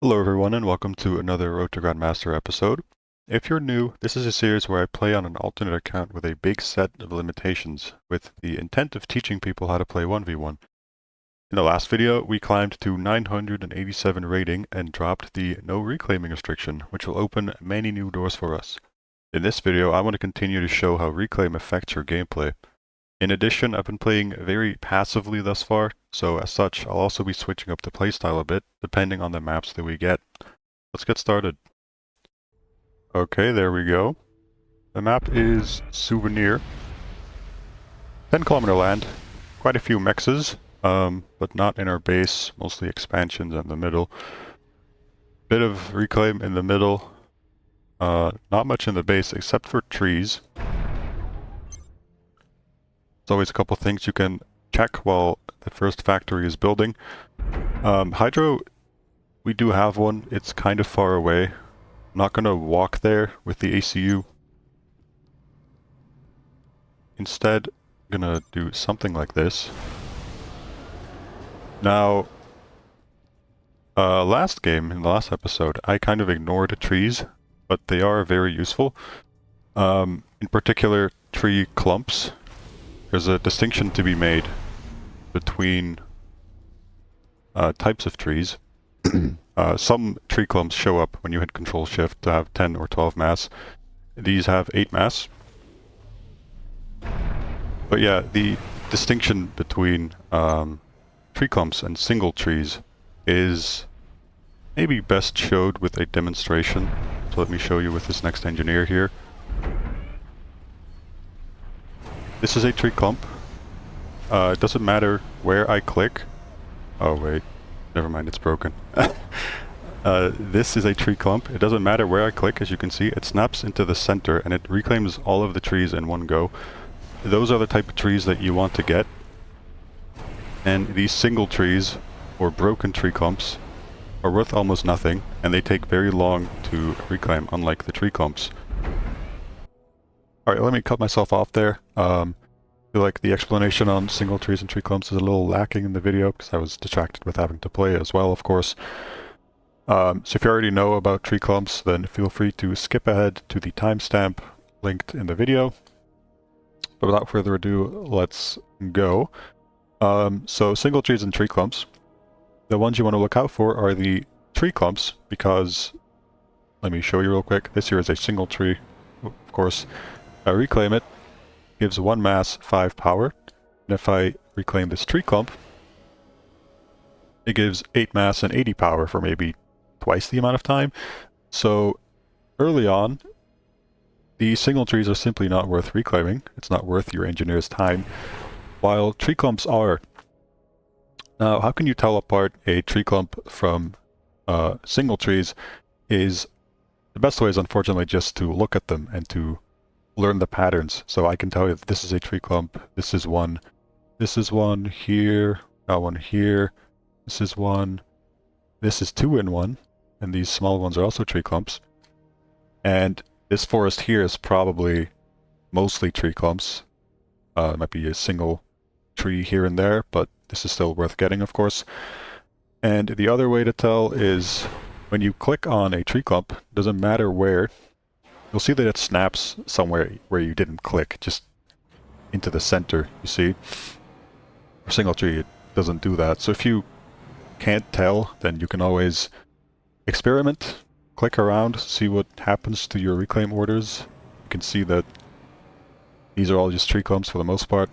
Hello everyone and welcome to another Road to Grandmaster episode. If you're new, this is a series where I play on an alternate account with a big set of limitations, with the intent of teaching people how to play 1v1. In the last video, we climbed to 987 rating and dropped the no reclaiming restriction, which will open many new doors for us. In this video, I want to continue to show how reclaim affects your gameplay. In addition, I've been playing very passively thus far, so as such, I'll also be switching up the playstyle a bit, depending on the maps that we get. Let's get started. Okay, there we go. The map is Souvenir. 10-kilometer land. Quite a few mexes, but not in our base, mostly expansions in the middle. Bit of reclaim in the middle. Not much in the base except for trees. There's always a couple things you can check while the first factory is building. Hydro, we do have one. It's kind of far away. I'm not going to walk there with the ACU. Instead, I'm going to do something like this. Now, last game, in the last episode, I kind of ignored trees, but they are very useful. In particular, tree clumps. There's a distinction to be made between types of trees. Some tree clumps show up when you hit Control Shift to have 10 or 12 mass. These have 8 mass. But yeah, the distinction between tree clumps and single trees is maybe best showed with a demonstration. So let me show you with this next engineer here. This is a tree clump. It doesn't matter where I click. Oh wait, never mind, it's broken. This is a tree clump. It doesn't matter where I click, as you can see. It snaps into the center and it reclaims all of the trees in one go. Those are the type of trees that you want to get. And these single trees, or broken tree clumps, are worth almost nothing, and they take very long to reclaim, unlike the tree clumps. Alright, let me cut myself off there. I feel like the explanation on single trees and tree clumps is a little lacking in the video, because I was distracted with having to play as well, of course. So if you already know about tree clumps, then feel free to skip ahead to the timestamp linked in the video. But without further ado, let's go. So single trees and tree clumps. The ones you want to look out for are the tree clumps, because, let me show you real quick. This here is a single tree, of course. I reclaim it, gives 1 mass, 5 power. And if I reclaim this tree clump, it gives 8 mass and 80 power for maybe twice the amount of time. So early on, the single trees are simply not worth reclaiming. It's not worth your engineer's time, while tree clumps are. Now, how can you tell apart a tree clump from single trees? Is the best way is unfortunately just to look at them and to learn the patterns. So I can tell you that this is a tree clump, this is one here, got one here, this is one, this is 2 in 1, and these small ones are also tree clumps. And this forest here is probably mostly tree clumps. It might be a single tree here and there, but this is still worth getting, of course. And the other way to tell is when you click on a tree clump, doesn't matter where, you'll see that it snaps somewhere where you didn't click, just into the center, you see. For single tree, it doesn't do that. So if you can't tell, then you can always experiment, click around, see what happens to your reclaim orders. You can see that these are all just tree clumps for the most part.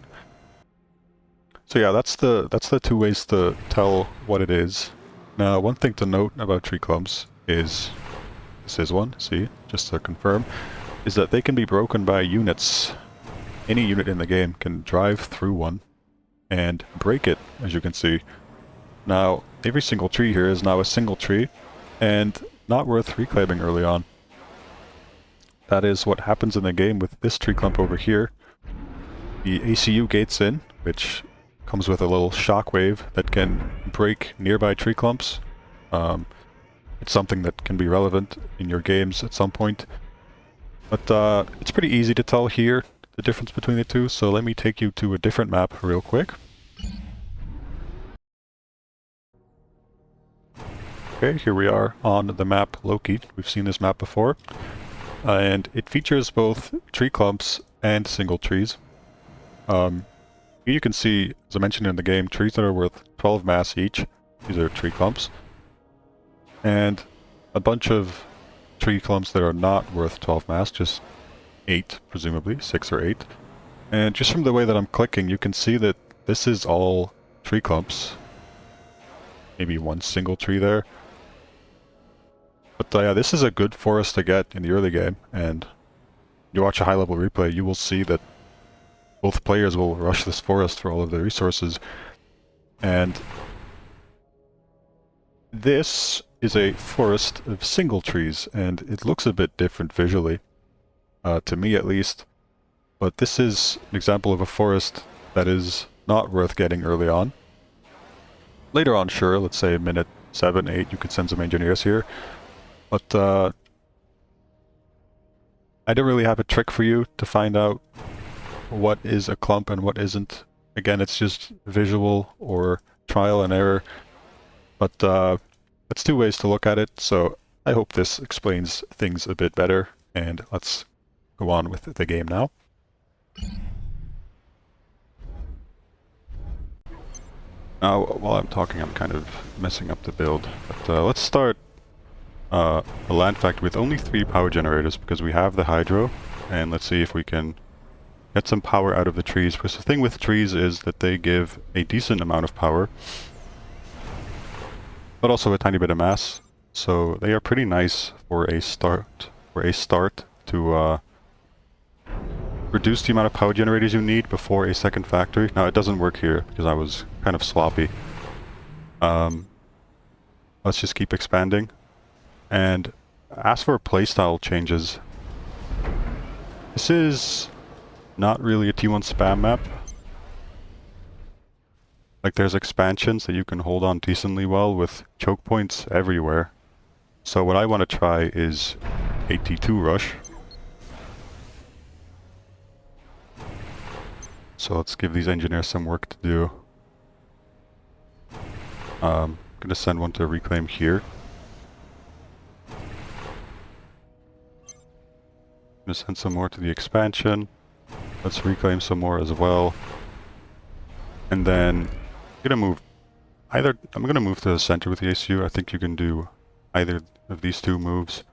So yeah, that's the 2 ways to tell what it is. Now, one thing to note about tree clumps is, this is one, see, just to confirm, is that they can be broken by units. Any unit in the game can drive through one and break it, as you can see. Now, every single tree here is now a single tree, and not worth reclaiming early on. That is what happens in the game with this tree clump over here. The ACU gates in, which comes with a little shockwave that can break nearby tree clumps. It's something that can be relevant in your games at some point. But it's pretty easy to tell here the difference between the two, so let me take you to a different map real quick. Okay, here we are on the map Loki. We've seen this map before. And it features both tree clumps and single trees. You can see, as I mentioned in the game, trees that are worth 12 mass each. These are tree clumps. And a bunch of tree clumps that are not worth 12 mass, just 8, presumably, 6 or 8. And just from the way that I'm clicking, you can see that this is all tree clumps. Maybe one single tree there. But yeah, this is a good forest to get in the early game, and you watch a high-level replay, you will see that both players will rush this forest for all of the resources. And this is a forest of single trees, and it looks a bit different visually, to me at least. But this is an example of a forest that is not worth getting early on. Later on, sure, let's say minute 7, 8, you could send some engineers here. But I don't really have a trick for you to find out what is a clump and what isn't. Again, it's just visual or trial and error. But that's two ways to look at it, so I hope this explains things a bit better, and let's go on with the game now. Now, while I'm talking, I'm kind of messing up the build, but let's start a land fact with only 3 power generators, because we have the hydro, and let's see if we can get some power out of the trees, because the thing with trees is that they give a decent amount of power, but also a tiny bit of mass, so they are pretty nice for a start to reduce the amount of power generators you need before a second factory. Now, it doesn't work here, because I was kind of sloppy. Let's just keep expanding. And as for playstyle changes, this is not really a T1 spam map. Like, there's expansions that you can hold on decently well with choke points everywhere. So what I want to try is a T2 rush. So let's give these engineers some work to do. I'm going to send one to reclaim here. I'm going to send some more to the expansion. Let's reclaim some more as well. And then I'm going to move to the center with the ACU. I think you can do either of these two moves.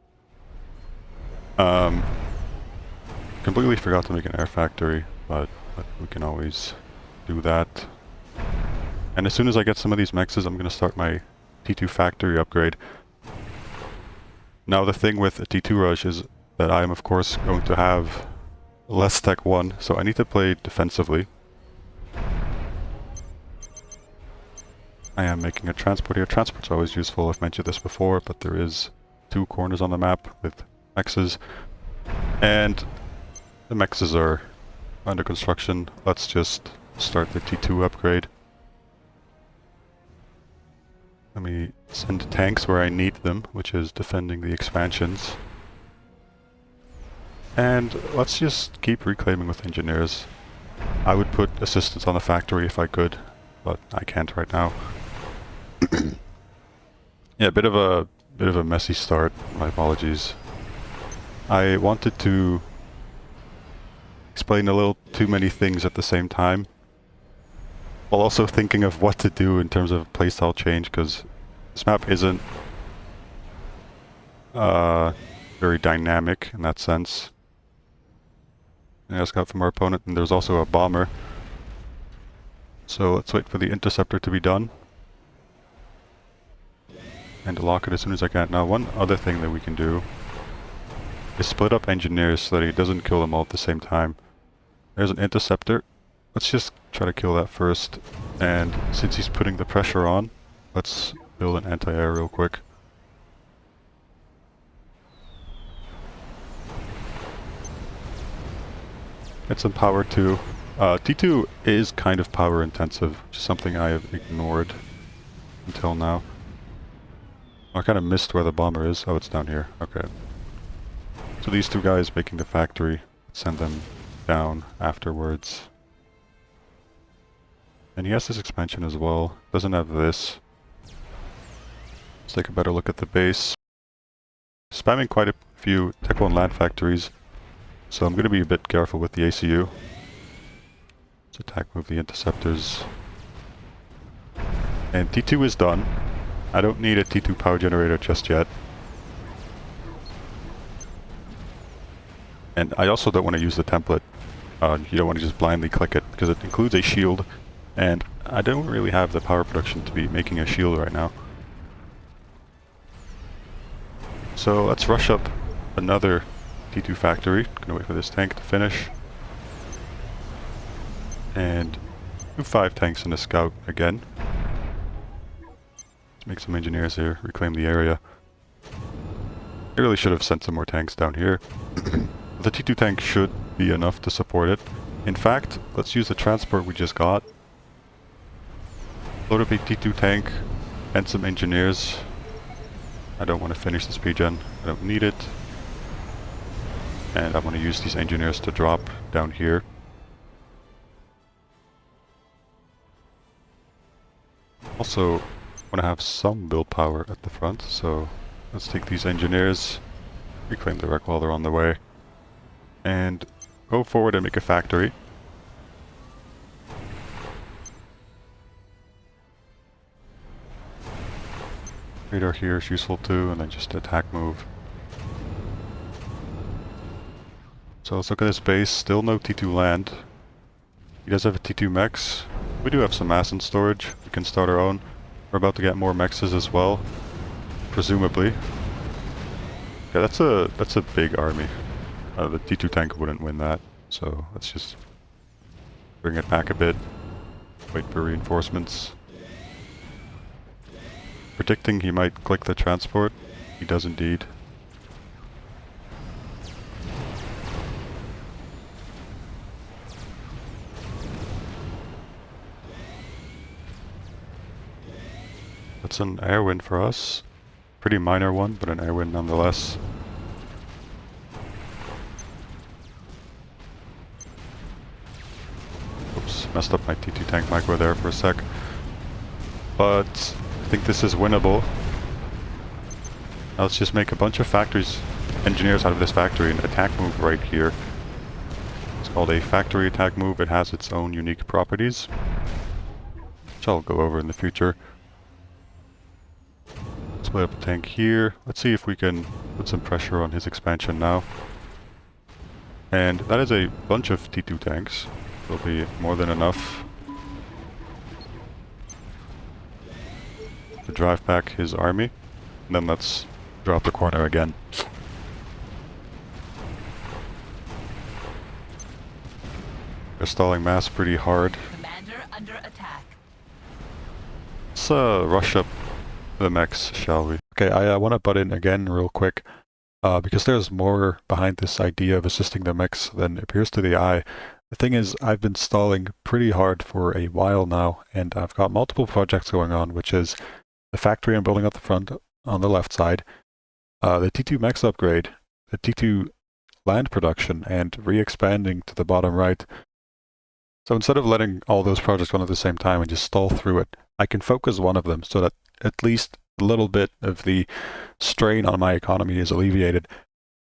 Completely forgot to make an air factory, but we can always do that. And as soon as I get some of these mexes, I'm going to start my T2 factory upgrade. Now, the thing with a T2 rush is that I am, of course, going to have less tech 1, so I need to play defensively. I am making a transport here. Transport's always useful, I've mentioned this before, but there is 2 corners on the map with mexes. And the mexes are under construction. Let's just start the T2 upgrade. Let me send tanks where I need them, which is defending the expansions. And let's just keep reclaiming with engineers. I would put assistance on the factory if I could, but I can't right now. Yeah, a bit of a messy start. My apologies. I wanted to explain a little too many things at the same time, while also thinking of what to do in terms of playstyle change, because this map isn't very dynamic in that sense. And I scout from our opponent, and there's also a bomber. So let's wait for the interceptor to be done. And to lock it as soon as I can. Now, one other thing that we can do is split up engineers so that he doesn't kill them all at the same time. There's an interceptor. Let's just try to kill that first. And since he's putting the pressure on, let's build an anti-air real quick. Get some power too. T2 is kind of power intensive, which is something I have ignored until now. I kind of missed where the bomber is. Oh, it's down here. Okay. So these 2 guys making the factory, send them down afterwards. And he has this expansion as well. Doesn't have this. Let's take a better look at the base. Spamming quite a few Tech 1 land factories, so I'm going to be a bit careful with the ACU. Let's attack move the interceptors. And T2 is done. I don't need a T2 power generator just yet. And I also don't want to use the template. You don't want to just blindly click it, because it includes a shield, and I don't really have the power production to be making a shield right now. So let's rush up another T2 factory. Gonna wait for this tank to finish. And do 5 tanks and a scout again. Let's make some engineers here, reclaim the area. I really should have sent some more tanks down here. The T2 tank should be enough to support it. In fact, let's use the transport we just got. Load up a T2 tank and some engineers. I don't want to finish this PGen, I don't need it. And I want to use these engineers to drop down here. Also, want to have some build power at the front, so let's take these engineers, reclaim the wreck while they're on the way, and go forward and make a factory. Radar here is useful too, and then just attack move. So let's look at this base, still no T2 land. He does have a T2 mechs. We do have some mass in storage, we can start our own. We're about to get more mexes as well, presumably. Yeah, that's a big army. The T2 tank wouldn't win that, so let's just bring it back a bit, wait for reinforcements. Predicting he might click the transport, he does indeed. That's an air win for us. Pretty minor one, but an air win nonetheless. Oops, messed up my T2 tank micro there for a sec. But I think this is winnable. Now let's just make a bunch of factories, engineers out of this factory, and attack move right here. It's called a factory attack move. It has its own unique properties, which I'll go over in the future. Split up a tank here. Let's see if we can put some pressure on his expansion now. And that is a bunch of T2 tanks. Will be more than enough to drive back his army. And then let's drop the corner again. They're stalling mass pretty hard. Commander under attack. Let's rush up the mechs, shall we? Okay, I want to butt in again real quick, because there's more behind this idea of assisting the mechs than appears to the eye. The thing is, I've been stalling pretty hard for a while now, and I've got multiple projects going on, which is the factory I'm building up the front on the left side, the T2 mechs upgrade, the T2 land production, and re-expanding to the bottom right. So instead of letting all those projects run at the same time and just stall through it, I can focus one of them so that at least a little bit of the strain on my economy is alleviated.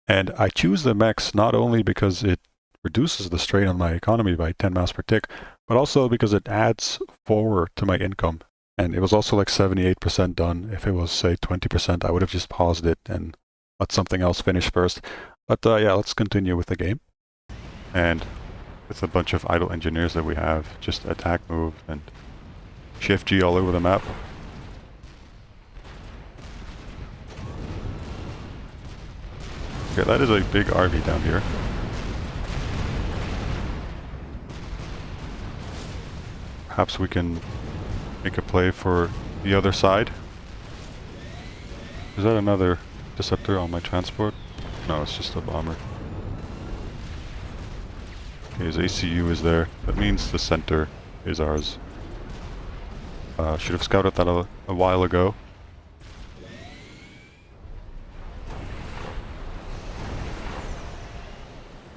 And I choose the mechs not only because it reduces the strain on my economy by 10 mass per tick, but also because it adds forward to my income. And it was also like 78% done. If it was, say, 20%, I would have just paused it and let something else finish first. But yeah, let's continue with the game. And with a bunch of idle engineers that we have, just attack move and shift G all over the map. Okay, that is a big army down here. Perhaps we can make a play for the other side. Is that another interceptor on my transport? No, it's just a bomber. Okay, his ACU is there. That means the center is ours. Should have scouted that a while ago.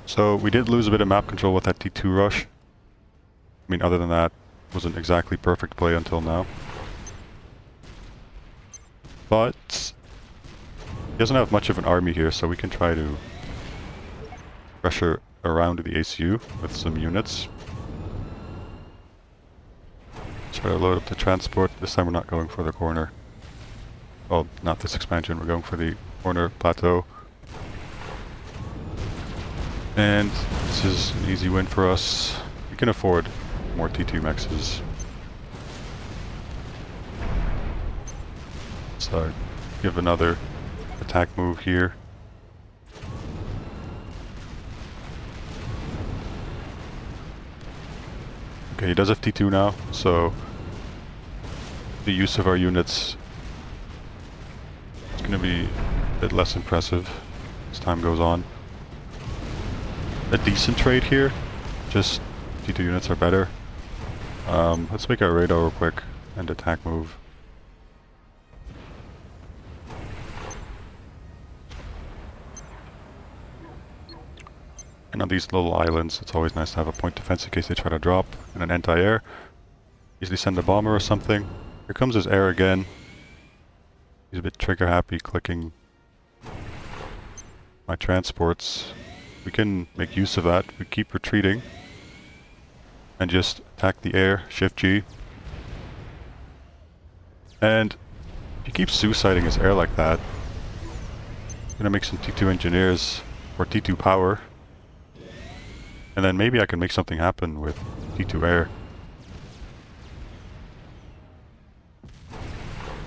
So we did lose a bit of map control with that T2 rush. I mean, other than that, wasn't exactly perfect play until now. But he doesn't have much of an army here, so we can try to pressure around the ACU with some units. Try to load up the transport. This time we're not going for the corner. Well, not this expansion, we're going for the corner plateau. And this is an easy win for us. We can afford more T2 mexes. So give another attack move here. Okay, he does have T2 now, so the use of our units is going to be a bit less impressive as time goes on. A decent trade here, just T2 units are better. Let's make our radar real quick and attack move. And on these little islands, it's always nice to have a point defense in case they try to drop, and an anti-air. Easily send a bomber or something. Here comes his air again. He's a bit trigger happy clicking my transports. We can make use of that. We keep retreating and just attack the air, Shift G. And if he keeps suiciding his air like that, I'm gonna make some T2 engineers or T2 power. And then maybe I can make something happen with T2 air.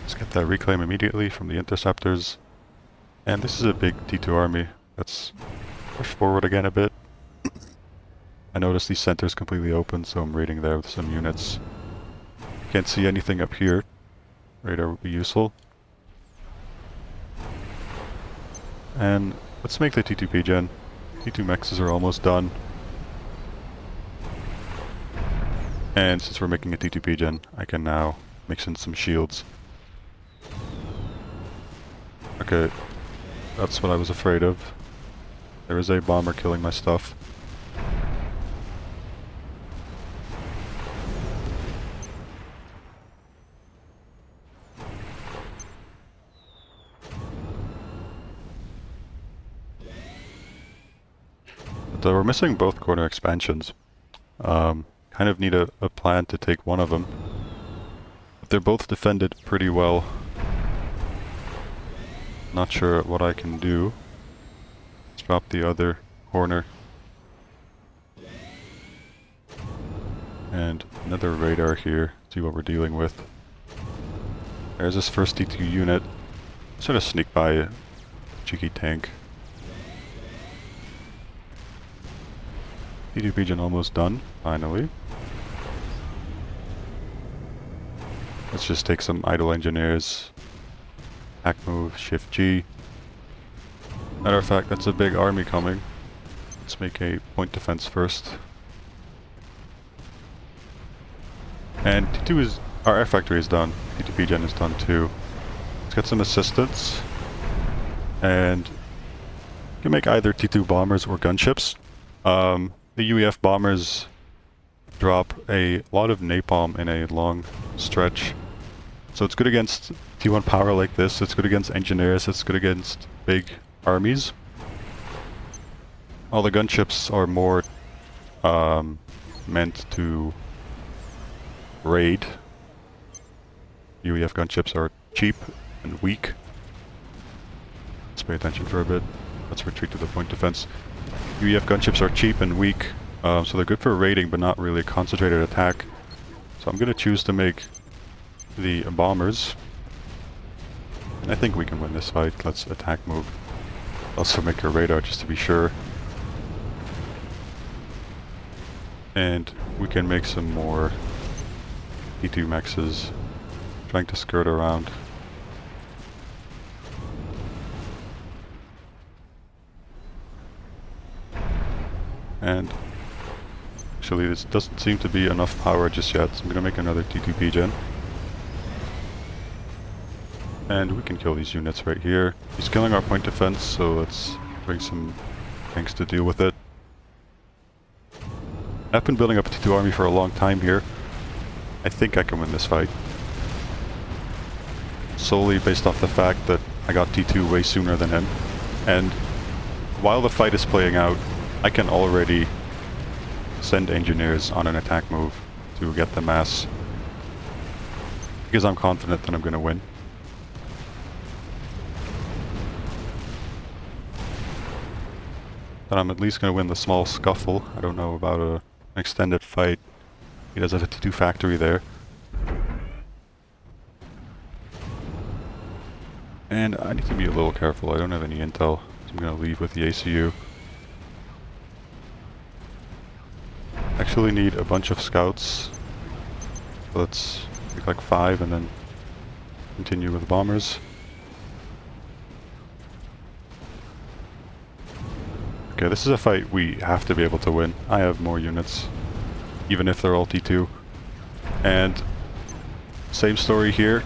Let's get that reclaim immediately from the interceptors. And this is a big T2 army. Let's push forward again a bit. I noticed these centers completely open, so I'm raiding there with some units. Can't see anything up here. Radar would be useful. And let's make the T2 PGen. T2 mexes are almost done. And since we're making a T2 PGen, I can now mix in some shields. Okay, that's what I was afraid of. There is a bomber killing my stuff. But we're missing both corner expansions. Kind of need a plan to take one of them. But they're both defended pretty well. Not sure what I can do. Let's drop the other corner. And another radar here, see what we're dealing with. There's this first T2 unit. Sort of sneak by a cheeky tank. T2 PGen almost done, finally. Let's just take some idle engineers. Hack move, Shift G. Matter of fact, that's a big army coming. Let's make a point defense first. And T2 is... our air factory is done. T2 PGen is done too. Let's get some assistance. And you can make either T2 bombers or gunships. The UEF bombers drop a lot of napalm in a long stretch. So it's good against T1 power like this, it's good against engineers, it's good against big armies. All the gunships are more meant to raid. UEF gunships are cheap and weak. Let's pay attention for a bit. Let's retreat to the point defense. UEF gunships are cheap and weak, so they're good for raiding but not really a concentrated attack. So I'm going to choose to make the bombers. And I think we can win this fight. Let's attack move. Also make a radar just to be sure. And we can make some more T2 mexes, trying to skirt around. And actually this doesn't seem to be enough power just yet, so I'm going to make another T2 PGen. And we can kill these units right here. He's killing our point defense, so let's bring some tanks to deal with it. I've been building up a T2 army for a long time here. I think I can win this fight. solely based off the fact that I got T2 way sooner than him. And while the fight is playing out, I can already send engineers on an attack move to get the mass. Because I'm confident that I'm going to win. That I'm at least going to win the small scuffle. I don't know about an extended fight. He does have a T2 factory there. And I need to be a little careful. I don't have any intel. So I'm going to leave with the ACU. Actually need a bunch of scouts. Let's make like 5 and then continue with bombers. Okay, this is a fight we have to be able to win. I have more units, even if they're all T2. And same story here.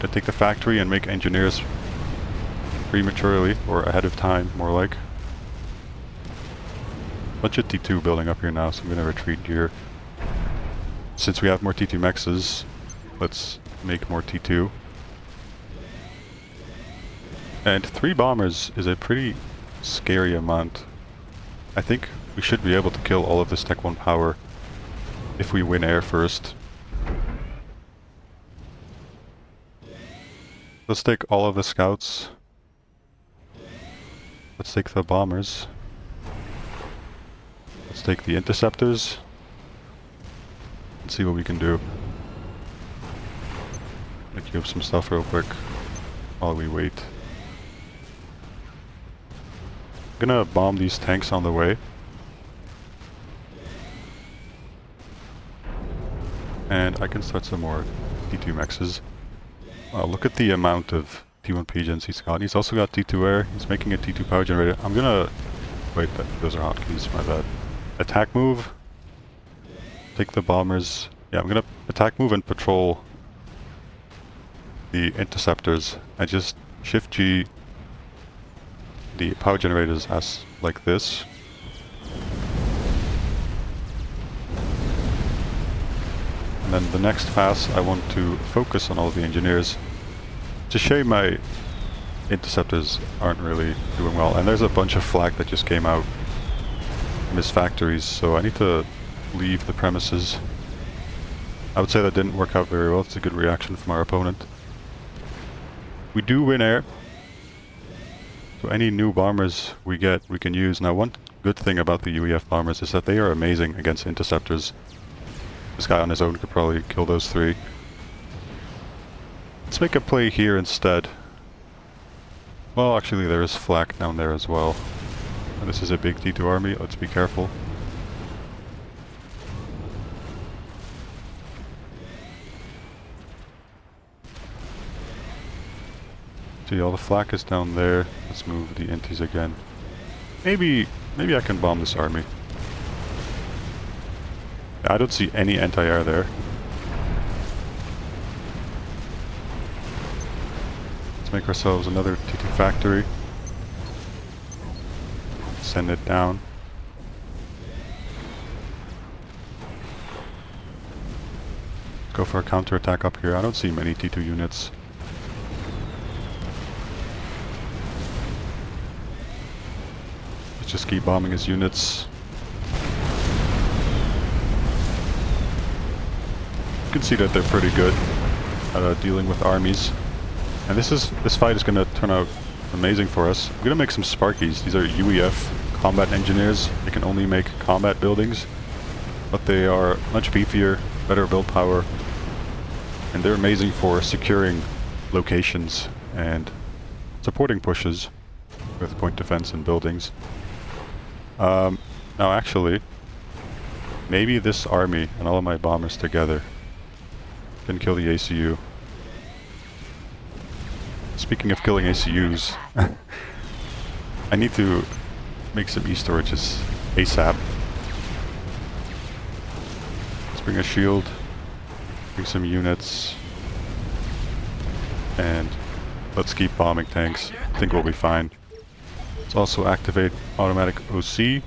To take the factory and make engineers prematurely, or ahead of time, more like. Bunch of T2 building up here now, so I'm gonna retreat here. Since we have more T2 mexes, let's make more T2. And 3 bombers is a pretty scary amount. I think we should be able to kill all of this Tech 1 power if we win air first. Let's take all of the scouts. Let's take the bombers. Let's take the interceptors. Let's see what we can do. Make you up some stuff real quick while we wait. I'm gonna bomb these tanks on the way. And I can start some more T2 mexes. Wow, look at the amount of T1 pigeons he's got. He's also got T2 air. He's making a T2 power generator. I'm gonna... Wait, those are hotkeys, my bad. Attack move. Take the bombers. Yeah, I'm gonna attack move and patrol the interceptors. I just shift G the power generators as like this. And then the next pass I want to focus on all the engineers. It's a shame my interceptors aren't really doing well. And there's a bunch of flak that just came out from his factories, so I need to leave the premises. I would say that didn't work out very well. It's a good reaction from our opponent. We do win air. So any new bombers we get, we can use. Now one good thing about the UEF bombers is that they are amazing against interceptors. This guy on his own could probably kill those 3. Let's make a play here instead. Well, actually there is flak down there as well. And this is a big T2 army, let's be careful. See, all the flak is down there. Let's move the inties again. Maybe I can bomb this army. I don't see any anti-air there. Let's make ourselves another T2 factory. Send it down. Go for a counterattack up here. I don't see many T2 units. Let's just keep bombing his units. You can see that they're pretty good at dealing with armies. And this fight is going to turn out amazing for us. I'm going to make some Sparkies. These are UEF combat engineers. They can only make combat buildings, but they are much beefier, better build power, and they're amazing for securing locations and supporting pushes with point defense and buildings. Now actually, maybe this army and all of my bombers together can kill the ACU. Speaking of killing ACUs, I need to make some E-storages ASAP. Let's bring a shield, bring some units, and let's keep bombing tanks. I think we'll be fine. Let's also activate automatic OC.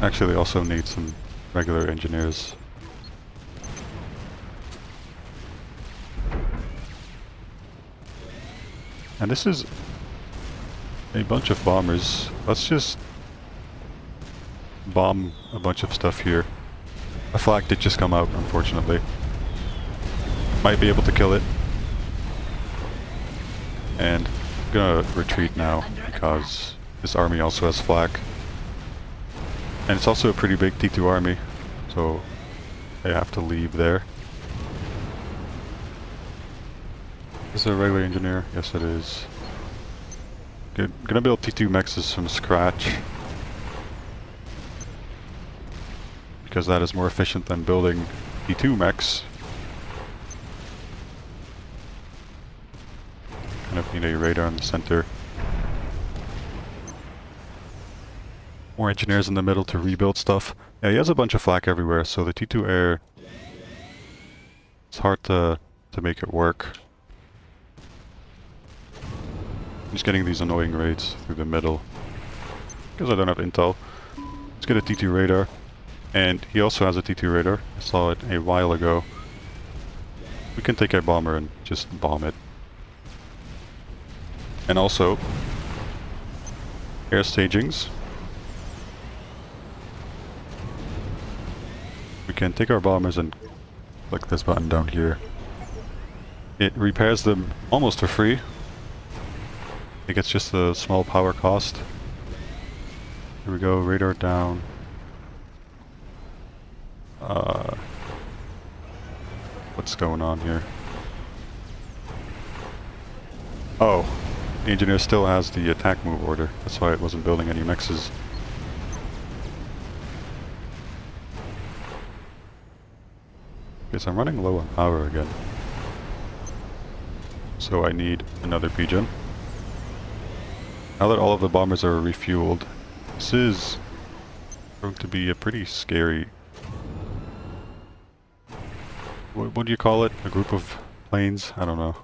Actually, also need some regular engineers. And this is a bunch of bombers. Let's just bomb a bunch of stuff here. A flak did just come out, unfortunately. Might be able to kill it. And I'm gonna retreat now because this army also has flak. And it's also a pretty big T2 army, so I have to leave there. Is it a regular engineer? Yes it is. Good. Gonna build T2 mexes from scratch. Because that is more efficient than building T2 mechs. Kind of need a radar in the center. More engineers in the middle to rebuild stuff. Yeah, he has a bunch of flak everywhere, so the T2 air, it's hard to make it work. I'm just getting these annoying raids through the middle. Because I don't have intel. Let's get a T2 radar. And he also has a T2 radar. I saw it a while ago. We can take a bomber and just bomb it. And also, air stagings. We can take our bombers and click this button down here. It repairs them almost for free. I think it's just a small power cost. Here we go, radar down. What's going on here? Oh, the engineer still has the attack move order. That's why it wasn't building any mexes. Okay, so I'm running low on power again. So I need another pigeon. Now that all of the bombers are refueled, this is going to be a pretty scary... What do you call it? A group of planes? I don't know.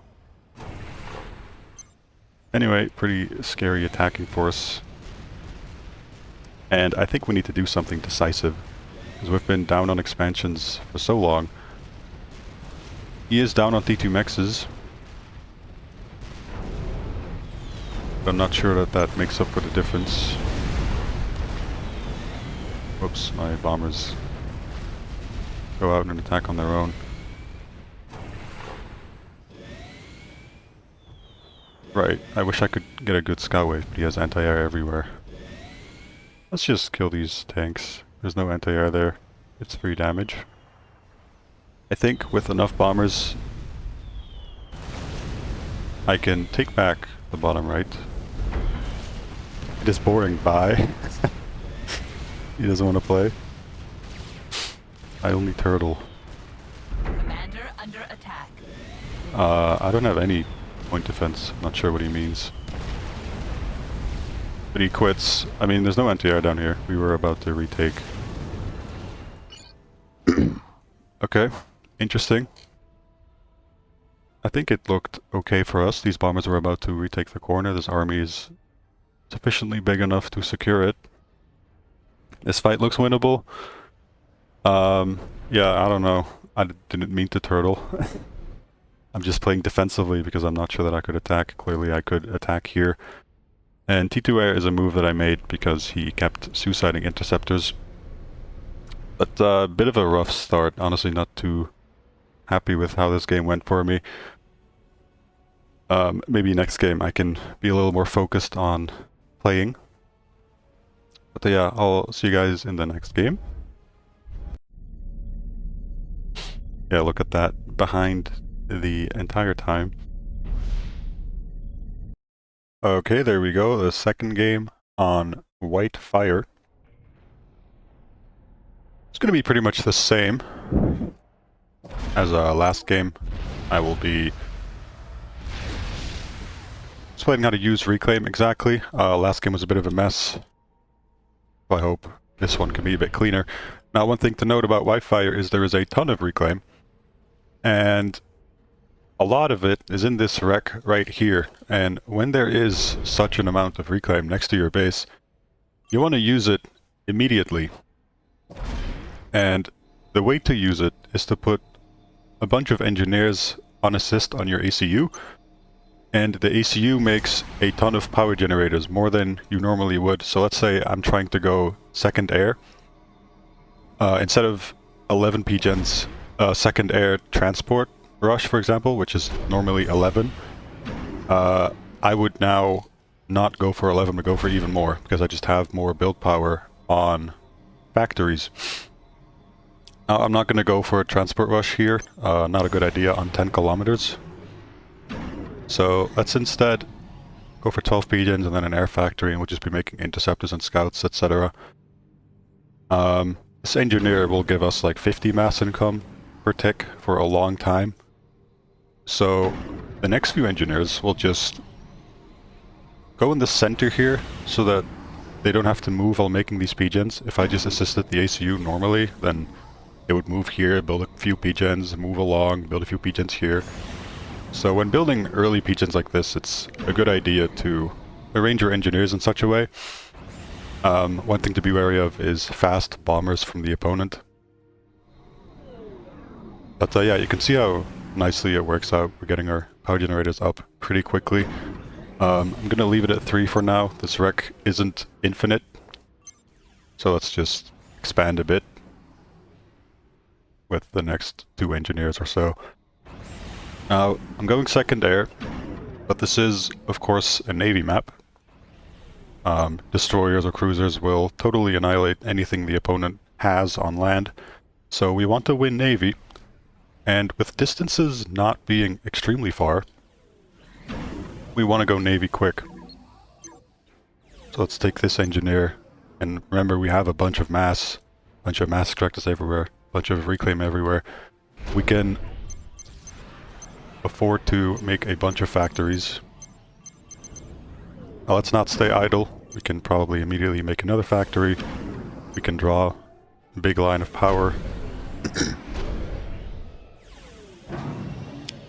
Anyway, pretty scary attacking force. And I think we need to do something decisive. Because we've been down on expansions for so long. He is down on T2 mexes. But I'm not sure that that makes up for the difference. Whoops, my bombers go out and attack on their own. Right, I wish I could get a good scout wave, but he has anti-air everywhere. Let's just kill these tanks. There's no anti-air there. It's free damage. I think with enough bombers, I can take back the bottom right. It is boring, bye. He doesn't want to play. I only turtle. Commander under attack. I don't have any point defense. I'm not sure what he means. But he quits. I mean, there's no anti-air down here. We were about to retake. Okay, interesting. I think it looked okay for us. These bombers were about to retake the corner. This army is sufficiently big enough to secure it. This fight looks winnable. Yeah, I don't know. I didn't mean to turtle. I'm just playing defensively because I'm not sure that I could attack. Clearly I could attack here. And T2 air is a move that I made because he kept suiciding interceptors. But a bit of a rough start. Honestly, not too happy with how this game went for me. Maybe next game I can be a little more focused on playing. But yeah, I'll see you guys in the next game. Yeah, look at that. Behind the entire time. Okay, there we go. The second game on White Fire. It's going to be pretty much the same as last game. I will be explaining how to use Reclaim exactly. Last game was a bit of a mess. I hope this one can be a bit cleaner. Now, one thing to note about White Fire is there is a ton of Reclaim. And a lot of it is in this wreck right here. And when there is such an amount of Reclaim next to your base, you want to use it immediately. And the way to use it is to put a bunch of engineers on assist on your ACU. And the ACU makes a ton of power generators, more than you normally would. So let's say I'm trying to go second air. Instead of 11 PGens, second air transport rush, for example, which is normally 11, I would now not go for 11, but go for even more, because I just have more build power on factories. Now, I'm not going to go for a transport rush here, not a good idea on 10 kilometers. So let's instead go for 12 PGens and then an air factory, and we'll just be making interceptors and scouts, etc. This engineer will give us like 50 mass income per tick for a long time. So the next few engineers will just go in the center here so that they don't have to move while making these PGens. If I just assisted the ACU normally, then it would move here, build a few PGens, move along, build a few PGens here. So when building early PGens like this, it's a good idea to arrange your engineers in such a way. One thing to be wary of is fast bombers from the opponent. But yeah, you can see how nicely it works out. We're getting our power generators up pretty quickly. I'm going to leave it at 3 for now. This wreck isn't infinite. So let's just expand a bit with the next 2 engineers or so. Now, I'm going second air, but this is, of course, a Navy map. Destroyers or cruisers will totally annihilate anything the opponent has on land. So we want to win Navy, and with distances not being extremely far, we want to go Navy quick. So let's take this engineer, and remember we have a bunch of mass extractors everywhere, bunch of reclaim everywhere. We can afford to make a bunch of factories. Now let's not stay idle. We can probably immediately make another factory. We can draw a big line of power.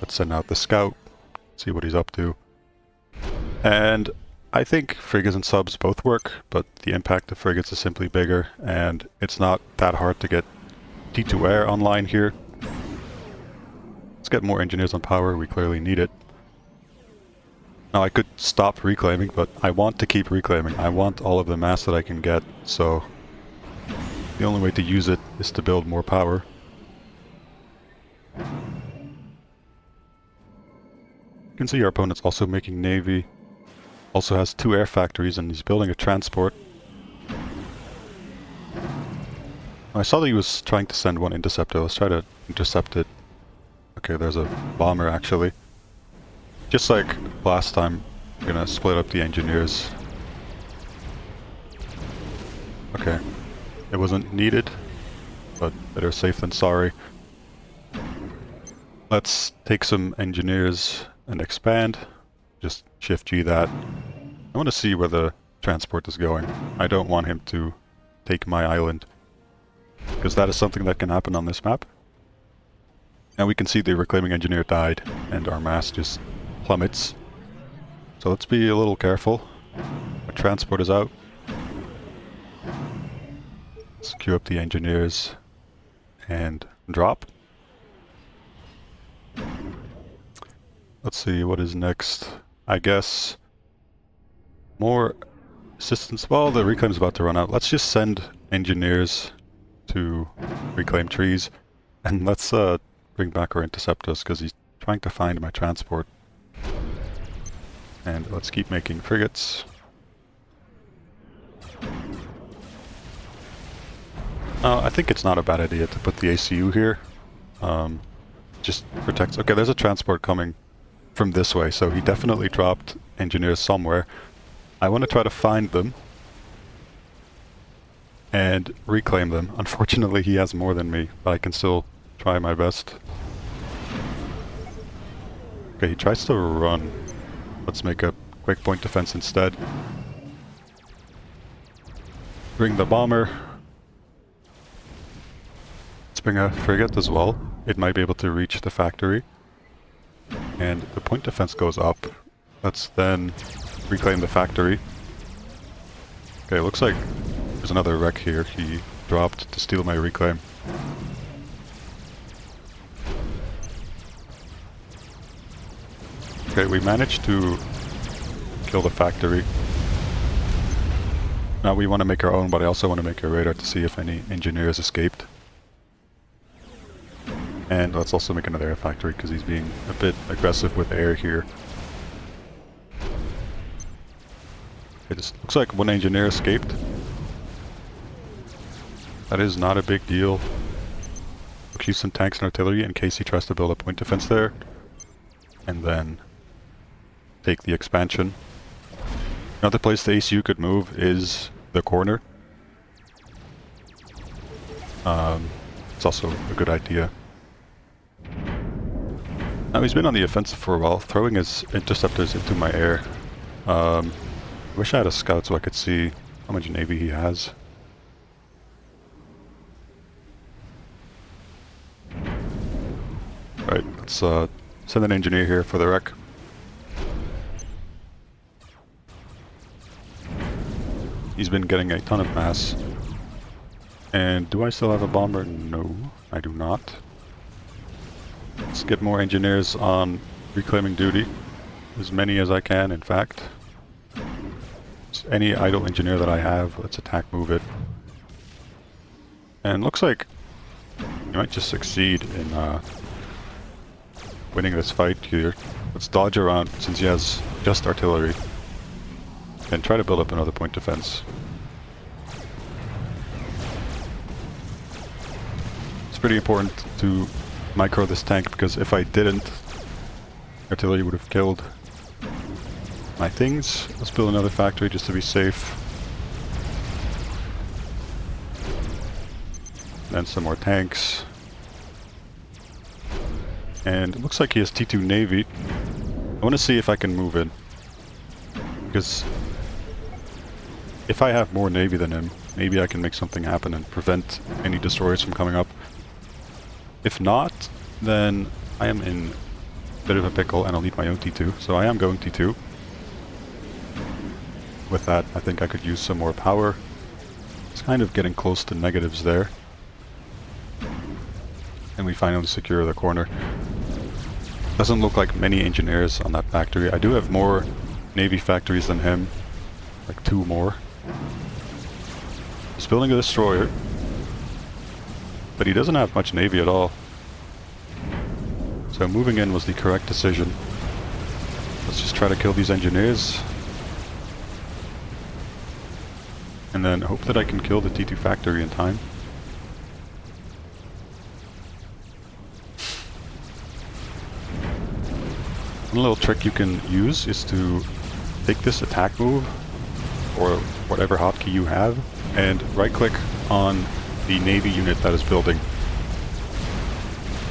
Let's send out the scout, see what he's up to. And I think frigates and subs both work, but the impact of frigates is simply bigger, and it's not that hard to get T2 air online here. Let's get more engineers on power, we clearly need it. Now I could stop reclaiming, but I want to keep reclaiming. I want all of the mass that I can get, so the only way to use it is to build more power. You can see our opponent's also making Navy. Also has 2 air factories and he's building a transport. I saw that he was trying to send one interceptor. Let's try to intercept it. Okay, there's a bomber actually. Just like last time, I'm gonna split up the engineers. Okay, it wasn't needed, but better safe than sorry. Let's take some engineers and expand. Just Shift G that. I want to see where the transport is going. I don't want him to take my island, because that is something that can happen on this map. And we can see the reclaiming engineer died, and our mass just plummets. So let's be a little careful. Our transport is out. Let's queue up the engineers and drop. Let's see, what is next? I guess more assistance. Well, the reclaim is about to run out. Let's just send engineers to reclaim trees, and let's bring back our interceptors, because he's trying to find my transport. And let's keep making frigates. I think it's not a bad idea to put the ACU here. Just protects... Okay, there's a transport coming from this way, so he definitely dropped engineers somewhere. I want to try to find them and reclaim them. Unfortunately, he has more than me, but I can still try my best. Okay, he tries to run. Let's make a quick point defense instead. Bring the bomber. Let's bring a frigate as well. It might be able to reach the factory. And the point defense goes up. Let's then reclaim the factory. Okay, looks like there's another wreck here. He dropped to steal my reclaim. Okay, we managed to kill the factory. Now we want to make our own, but I also want to make a radar to see if any engineers escaped. And let's also make another air factory, because he's being a bit aggressive with air here. It just looks like one engineer escaped. That is not a big deal. We'll keep some tanks and artillery in case he tries to build a point defense there. And then take the expansion. Another place the ACU could move is the corner. It's also a good idea. Now he's been on the offensive for a while, throwing his interceptors into my air. I wish I had a scout so I could see how much navy he has. Right, let's send an engineer here for the wreck. He's been getting a ton of mass. And do I still have a bomber? No, I do not. Let's get more engineers on reclaiming duty. As many as I can, in fact. Just any idle engineer that I have, let's attack move it. And looks like he might just succeed in winning this fight here. Let's dodge around since he has just artillery. And try to build up another point defense. It's pretty important to micro this tank because if I didn't, artillery would have killed my things. Let's build another factory just to be safe. Then some more tanks. And it looks like he has T2 Navy. I want to see if I can move in. Because if I have more Navy than him, maybe I can make something happen and prevent any destroyers from coming up. If not, then I am in a bit of a pickle and I'll need my own T2. So I am going T2. With that, I think I could use some more power. It's kind of getting close to negatives there. And we finally secure the corner. Doesn't look like many engineers on that factory. I do have more Navy factories than him. Like 2 more. He's building a destroyer. But he doesn't have much Navy at all. So moving in was the correct decision. Let's just try to kill these engineers. And then hope that I can kill the T2 factory in time. One little trick you can use is to take this attack move, or whatever hotkey you have, and right-click on the Navy unit that is building.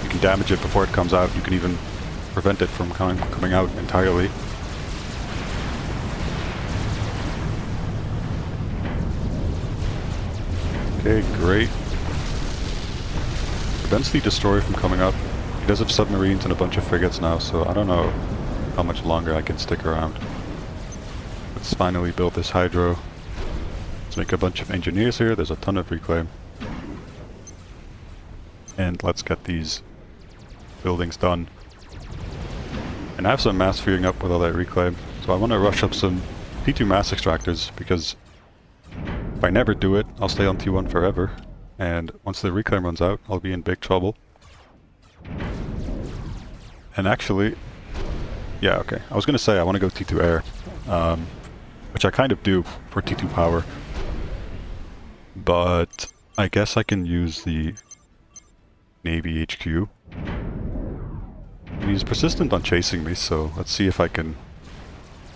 You can damage it before it comes out. You can even prevent it from coming out entirely. Okay, great. Prevents the destroyer from coming up. He does have submarines and a bunch of frigates now, so I don't know how much longer I can stick around. Let's finally build this hydro. Let's make a bunch of engineers here. There's a ton of reclaim. And let's get these buildings done. And I have some mass freeing up with all that reclaim, so I want to rush up some T2 mass extractors, because if I never do it, I'll stay on T1 forever. And once the reclaim runs out, I'll be in big trouble. And actually, yeah, okay. I was going to say I want to go T2 air, which I kind of do for T2 power. But I guess I can use the Navy HQ. And he's persistent on chasing me, so let's see if I can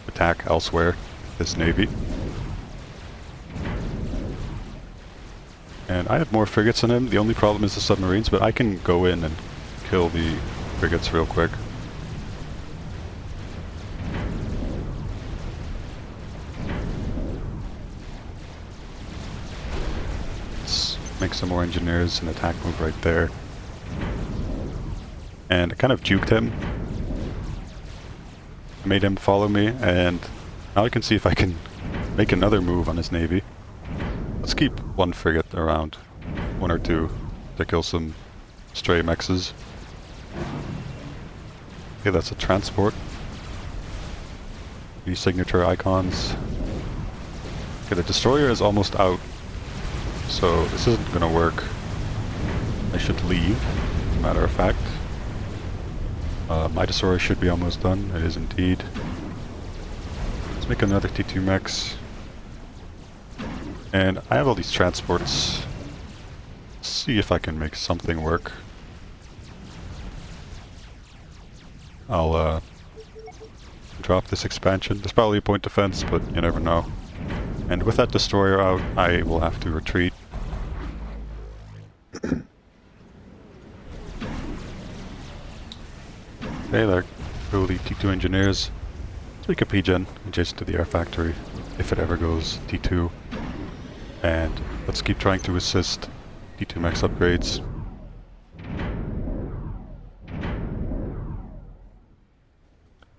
attack elsewhere with this Navy. And I have more frigates than him. The only problem is the submarines, but I can go in and kill the frigates real quick. Let's make some more engineers and attack move right there. And I kind of juked him. I made him follow me, and now I can see if I can make another move on his navy. Let's keep one frigate around, 1 or 2, to kill some stray mexes. Okay, that's a transport. these signature icons. Okay, the destroyer is almost out, so this isn't gonna work. I should leave, matter of fact. My destroyer should be almost done. It is indeed. Let's make another T2 mechs. And I have all these transports. Let's see if I can make something work. I'll drop this expansion. There's probably a point defense, but you never know. And with that destroyer out, I will have to retreat. Hey there, go the T2 engineers. Let's make a P-gen adjacent to the air factory, if it ever goes T2. And let's keep trying to assist T2 max upgrades.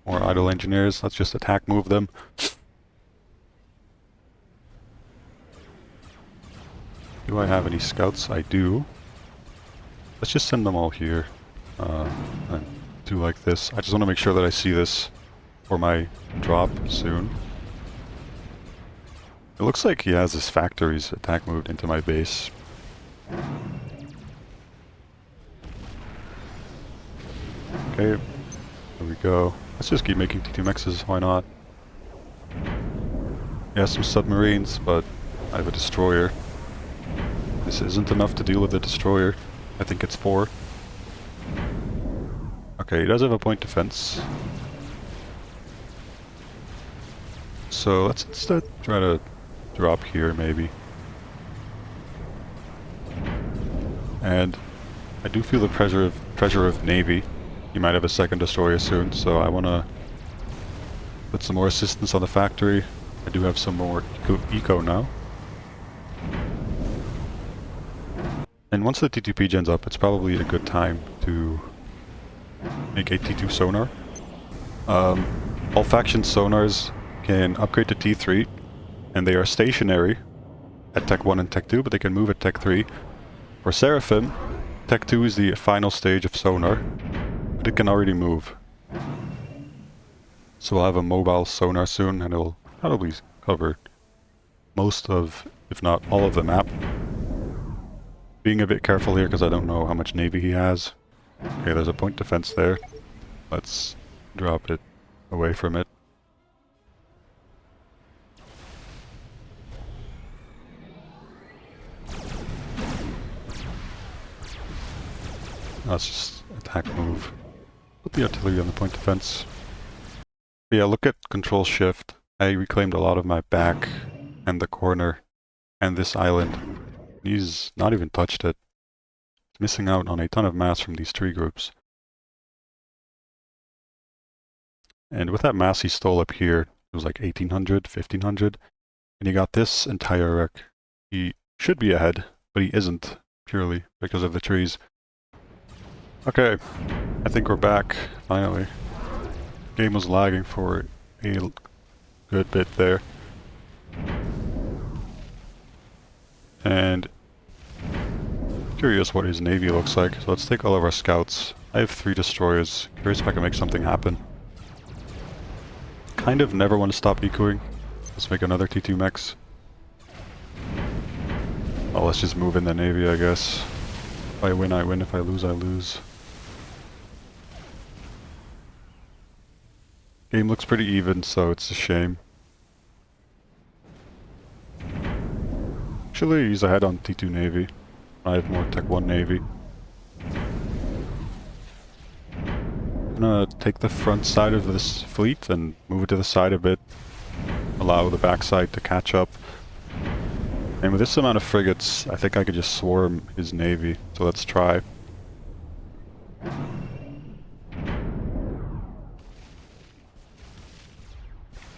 More idle engineers, let's just attack move them. Do I have any scouts? I do. Let's just send them all here. And do like this. I just want to make sure that I see this for my drop soon. It looks like he has his factories attack moved into my base. Okay, there we go. Let's just keep making T2 mexes, why not? He has some submarines, but I have a destroyer. This isn't enough to deal with the destroyer. I think it's 4. Okay, he does have a point defense. So let's instead try to drop here, maybe. And I do feel the pressure of Navy. He might have a second destroyer soon, so I want to put some more assistance on the factory. I do have some more eco now. And once the T2P gens up, it's probably a good time to make a T2 sonar. All faction sonars can upgrade to T3, and they are stationary at Tech 1 and Tech 2, but they can move at Tech 3. For Seraphim, Tech 2 is the final stage of sonar, but it can already move. So we'll have a mobile sonar soon, and it'll probably cover most of, if not all of the map. Being a bit careful here because I don't know how much Navy he has. Okay, there's a point defense there. Let's drop it away from it. Let's just attack move. Put the artillery on the point defense. But yeah, look at control shift. I reclaimed a lot of my back and the corner and this island. He's not even touched it. He's missing out on a ton of mass from these tree groups. And with that mass he stole up here, it was like 1800, 1500. And he got this entire wreck. He should be ahead, but he isn't, purely because of the trees. Okay, I think we're back, finally. Game was lagging for a good bit there. And curious what his navy looks like, so let's take all of our scouts. I have 3 destroyers, curious if I can make something happen. Kind of never want to stop ecoing. Let's make another T2 mechs. Oh, let's just move in the navy, I guess. If I win, I win. If I lose, I lose. Game looks pretty even, so it's a shame. Actually, he's ahead on T2 Navy. I have more Tech 1 Navy. I'm gonna take the front side of this fleet and move it to the side a bit. Allow the backside to catch up. And with this amount of frigates, I think I could just swarm his navy. So let's try.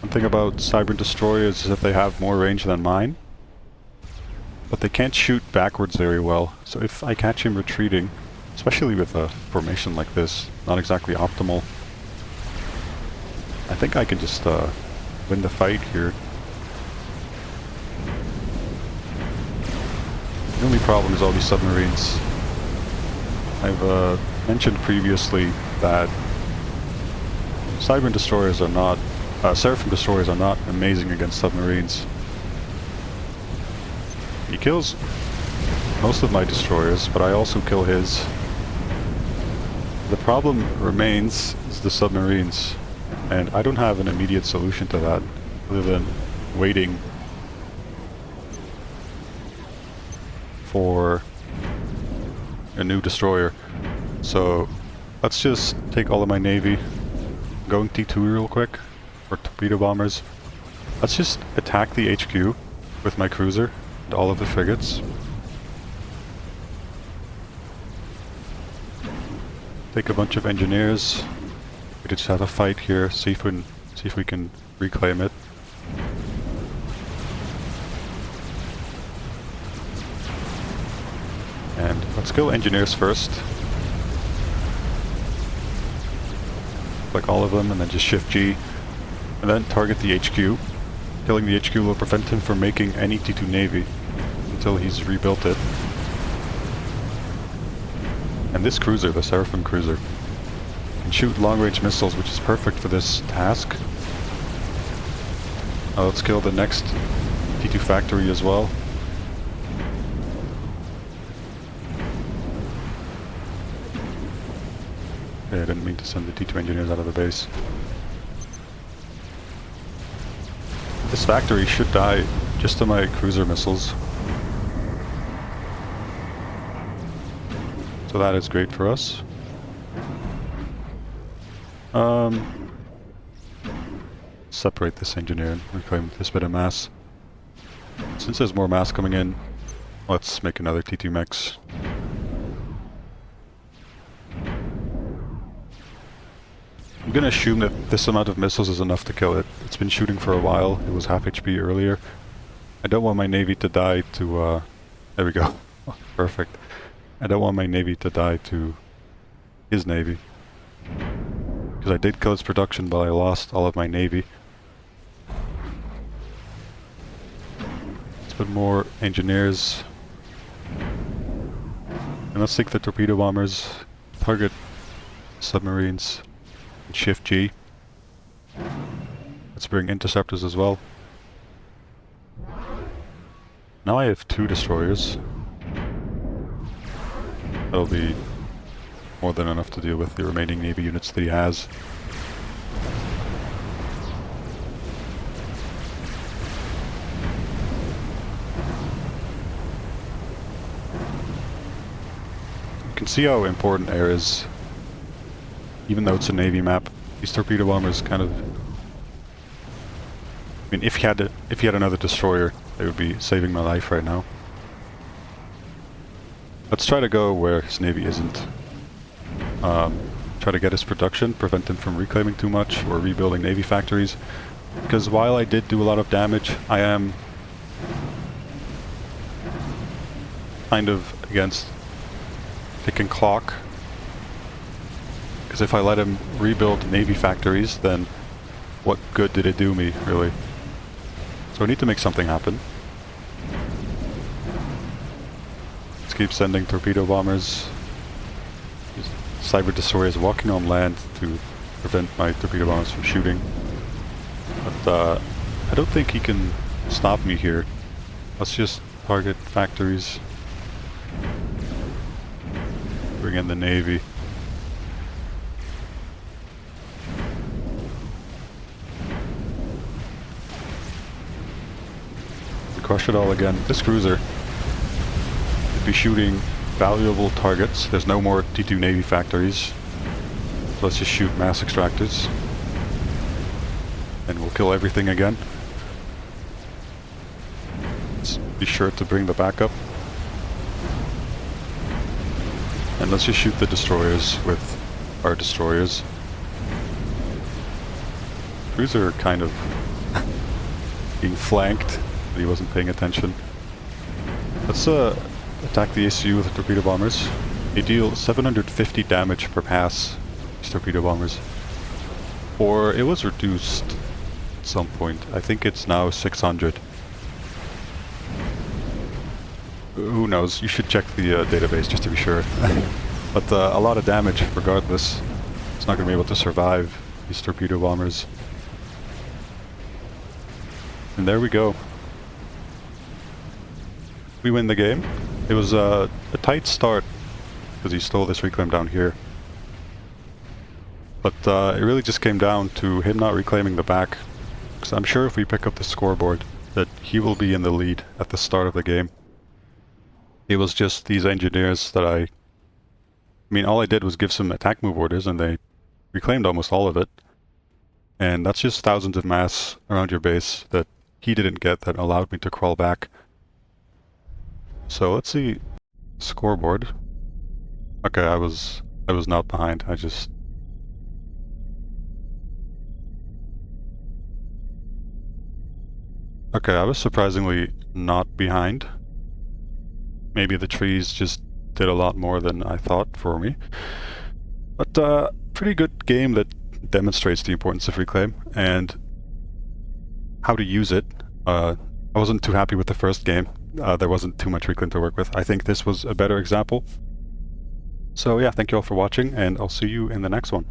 One thing about Cyber Destroyers is that they have more range than mine. But they can't shoot backwards very well. So if I catch him retreating, especially with a formation like this, not exactly optimal, I think I can just win the fight here. The only problem is all these submarines. I've mentioned previously that Cyber Destroyers are not Seraphim destroyers are not amazing against submarines. He kills most of my destroyers, but I also kill his. The problem remains is the submarines, and I don't have an immediate solution to that other than waiting for a new destroyer. So let's just take all of my navy, going T2 real quick, or torpedo bombers. Let's just attack the HQ with my cruiser and all of the frigates. Take a bunch of engineers. We could just have a fight here, see if we can reclaim it. And let's kill engineers first. Like all of them, and then just Shift G. And then target the HQ. Killing the HQ will prevent him from making any T2 Navy until he's rebuilt it. And this cruiser, the Seraphim cruiser, can shoot long-range missiles, which is perfect for this task. Let's kill the next T2 factory as well. Okay, I didn't mean to send the T2 engineers out of the base. This factory should die just to my cruiser missiles. So that is great for us. Separate this engineer and reclaim this bit of mass. Since there's more mass coming in, let's make another T2 mechs. I'm gonna assume that this amount of missiles is enough to kill it. It's been shooting for a while. It was half HP earlier. I don't want my navy to die to, there we go. Perfect. I don't want my navy to die to his navy. Because I did kill its production, but I lost all of my navy. Let's put more engineers. And let's take the torpedo bombers, target submarines, and Shift G. Let's bring interceptors as well. Now I have 2 destroyers. That'll be more than enough to deal with the remaining Navy units that he has. You can see how important air is. Even though it's a Navy map, these torpedo bombers kind of... I mean, if he had another destroyer, they would be saving my life right now. Let's try to go where his navy isn't. Try to get his production, prevent him from reclaiming too much or rebuilding navy factories. Because while I did do a lot of damage, I am kind of against ticking clock. Because if I let him rebuild navy factories, then what good did it do me, really? So I need to make something happen. Let's keep sending torpedo bombers. These cyber destroyers walking on land to prevent my torpedo bombers from shooting. But I don't think he can stop me here. Let's just target factories. Bring in the navy. Crush it all again. This cruiser could be shooting valuable targets. There's no more T2 Navy factories. So let's just shoot mass extractors. And we'll kill everything again. Let's be sure to bring the backup. And let's just shoot the destroyers with our destroyers. Cruiser kind of being flanked. He wasn't paying attention. Let's attack the ACU with the torpedo bombers. They deal 750 damage per pass, these torpedo bombers. Or it was reduced at some point. I think it's now 600. Who knows? You should check the database just to be sure. But a lot of damage regardless. It's not going to be able to survive these torpedo bombers. And there we go. We win the game. It was a tight start because he stole this reclaim down here. But it really just came down to him not reclaiming the back. Because I'm sure if we pick up the scoreboard that he will be in the lead at the start of the game. It was just these engineers that I mean, all I did was give some attack move orders and they reclaimed almost all of it. And that's just thousands of mass around your base that he didn't get that allowed me to crawl back. So let's see scoreboard. Okay, I was not behind. Okay, I was surprisingly not behind. Maybe the trees just did a lot more than I thought for me. But pretty good game that demonstrates the importance of reclaim and how to use it. I wasn't too happy with the first game. There wasn't too much reclaim to work with. I think this was a better example. So yeah, thank you all for watching, and I'll see you in the next one.